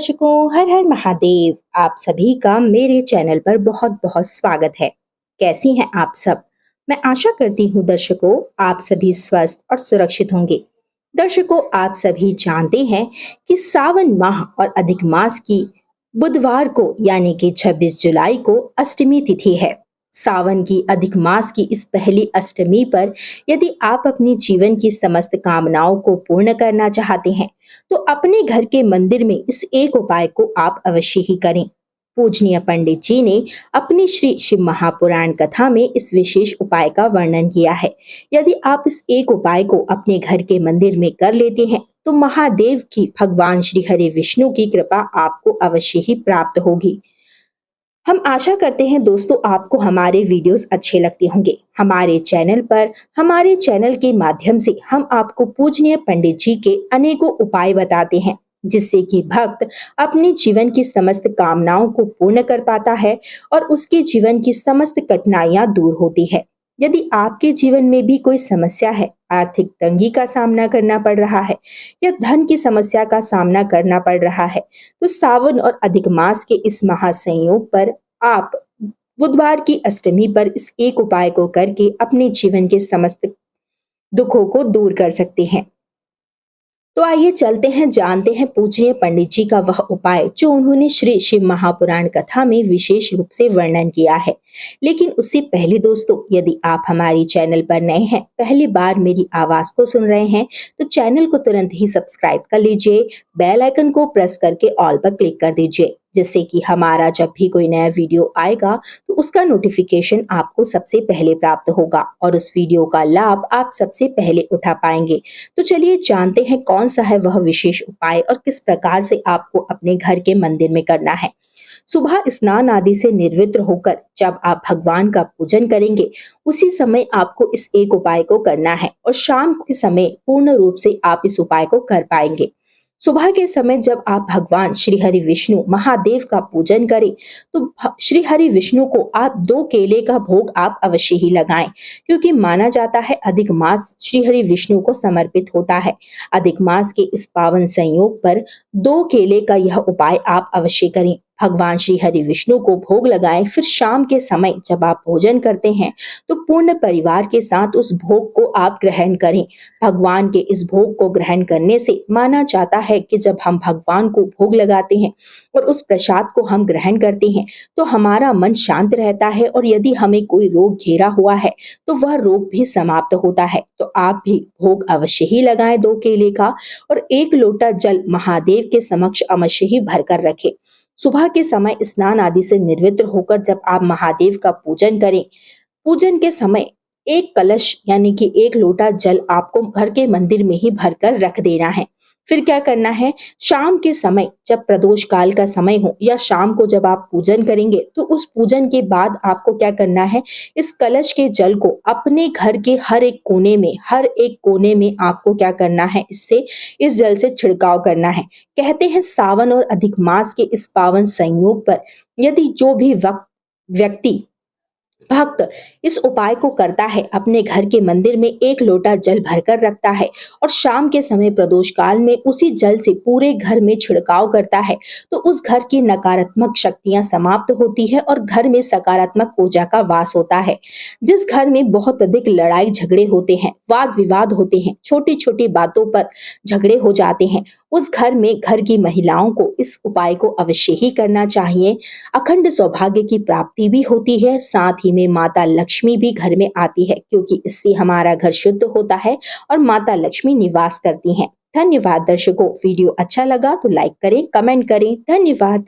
दर्शकों, हर हर महादेव। आप सभी का मेरे चैनल पर बहुत बहुत स्वागत है। कैसी हैं आप सब? मैं आशा करती हूँ दर्शकों, आप सभी स्वस्थ और सुरक्षित होंगे। दर्शकों, आप सभी जानते हैं कि सावन माह और अधिक मास की बुधवार को यानी कि 26 जुलाई को अष्टमी तिथि है। सावन की अधिक मास की इस पहली अष्टमी पर यदि आप अपने जीवन की समस्त कामनाओं को पूर्ण करना चाहते हैं तो अपने घर के मंदिर में इस एक उपाय को आप अवश्य ही करें। पूजनीय पंडित जी ने अपनी श्री शिव महापुराण कथा में इस विशेष उपाय का वर्णन किया है। यदि आप इस एक उपाय को अपने घर के मंदिर में कर लेते हैं तो महादेव की भगवान श्री हरि विष्णु की कृपा आपको अवश्य ही प्राप्त होगी। हम आशा करते हैं दोस्तों आपको हमारे वीडियोस अच्छे लगते होंगे। हमारे चैनल के माध्यम से हम आपको पूजनीय पंडित जी के अनेकों उपाय बताते हैं जिससे कि भक्त अपने जीवन की समस्त कामनाओं को पूर्ण कर पाता है और उसके जीवन की समस्त कठिनाइयां दूर होती है। यदि आपके जीवन में भी कोई समस्या है, आर्थिक तंगी का सामना करना पड़ रहा है या धन की समस्या का सामना करना पड़ रहा है, तो सावन और अधिक मास के इस महासंयोग पर आप बुधवार की अष्टमी पर इस एक उपाय को करके अपने जीवन के समस्त दुखों को दूर कर सकते हैं। तो आइए चलते हैं, जानते हैं पूजनीय पंडित जी का वह उपाय जो उन्होंने श्री शिव महापुराण कथा में विशेष रूप से वर्णन किया है। लेकिन उससे पहले दोस्तों, यदि आप हमारी चैनल पर नए हैं, पहली बार मेरी आवाज को सुन रहे हैं, तो चैनल को तुरंत ही सब्सक्राइब कर लीजिए, बेल आइकन को प्रेस करके ऑल पर क्लिक कर दीजिए, जिससे कि हमारा जब भी कोई नया वीडियो आएगा तो उसका नोटिफिकेशन आपको सबसे पहले प्राप्त होगा और उस वीडियो का लाभ आप सबसे पहले उठा पाएंगे। तो चलिए जानते हैं कौन सा है वह विशेष उपाय और किस प्रकार से आपको अपने घर के मंदिर में करना है। सुबह स्नान आदि से निर्वित्र होकर जब आप भगवान का पूजन करेंगे, उसी समय आपको इस एक उपाय को करना है और शाम के समय पूर्ण रूप से आप इस उपाय को कर पाएंगे। सुबह के समय जब आप भगवान श्री हरि विष्णु महादेव का पूजन करें तो श्री हरि विष्णु को आप 2 केले का भोग आप अवश्य ही लगाएं, क्योंकि माना जाता है अधिक मास श्री हरि विष्णु को समर्पित होता है। अधिक मास के इस पावन संयोग पर 2 केले का यह उपाय आप अवश्य करें, भगवान श्री हरि विष्णु को भोग लगाएं। फिर शाम के समय जब आप भोजन करते हैं तो पूर्ण परिवार के साथ उस भोग को आप ग्रहण करें। भगवान के इस भोग को ग्रहण करने से माना जाता है कि जब हम भगवान को भोग लगाते हैं और उस प्रसाद को हम ग्रहण करते हैं तो हमारा मन शांत रहता है और यदि हमें कोई रोग घेरा हुआ है तो वह रोग भी समाप्त होता है। तो आप भी भोग अवश्य ही लगाएं 2 केले का और 1 लोटा जल महादेव के समक्ष अवश्य ही भरकर रखें। सुबह के समय स्नान आदि से निर्वित्र होकर जब आप महादेव का पूजन करें, पूजन के समय 1 कलश यानी कि 1 लोटा जल आपको घर के मंदिर में ही भरकर रख देना है। फिर क्या करना है, शाम के समय जब प्रदोष काल का समय हो या शाम को जब आप पूजन करेंगे तो उस पूजन के बाद आपको क्या करना है, इस कलश के जल को अपने घर के हर एक कोने में आपको क्या करना है, इस जल से छिड़काव करना है। कहते हैं सावन और अधिक मास के इस पावन संयोग पर यदि जो भी व्यक्ति भक्त इस उपाय को करता है, अपने घर के मंदिर में 1 लोटा जल भरकर रखता है और शाम के समय प्रदोष काल में उसी जल से पूरे घर में छिड़काव करता है, तो उस घर की नकारात्मक शक्तियां समाप्त होती है और घर में सकारात्मक ऊर्जा का वास होता है। जिस घर में बहुत अधिक लड़ाई झगड़े होते हैं, वाद विवाद होते हैं, छोटी छोटी बातों पर झगड़े हो जाते हैं, उस घर में घर की महिलाओं को इस उपाय को अवश्य ही करना चाहिए। अखंड सौभाग्य की प्राप्ति भी होती है, साथ ही में माता लक्ष्मी भी घर में आती है, क्योंकि इससे हमारा घर शुद्ध होता है और माता लक्ष्मी निवास करती हैं। धन्यवाद दर्शकों, वीडियो अच्छा लगा तो लाइक करें, कमेंट करें। धन्यवाद।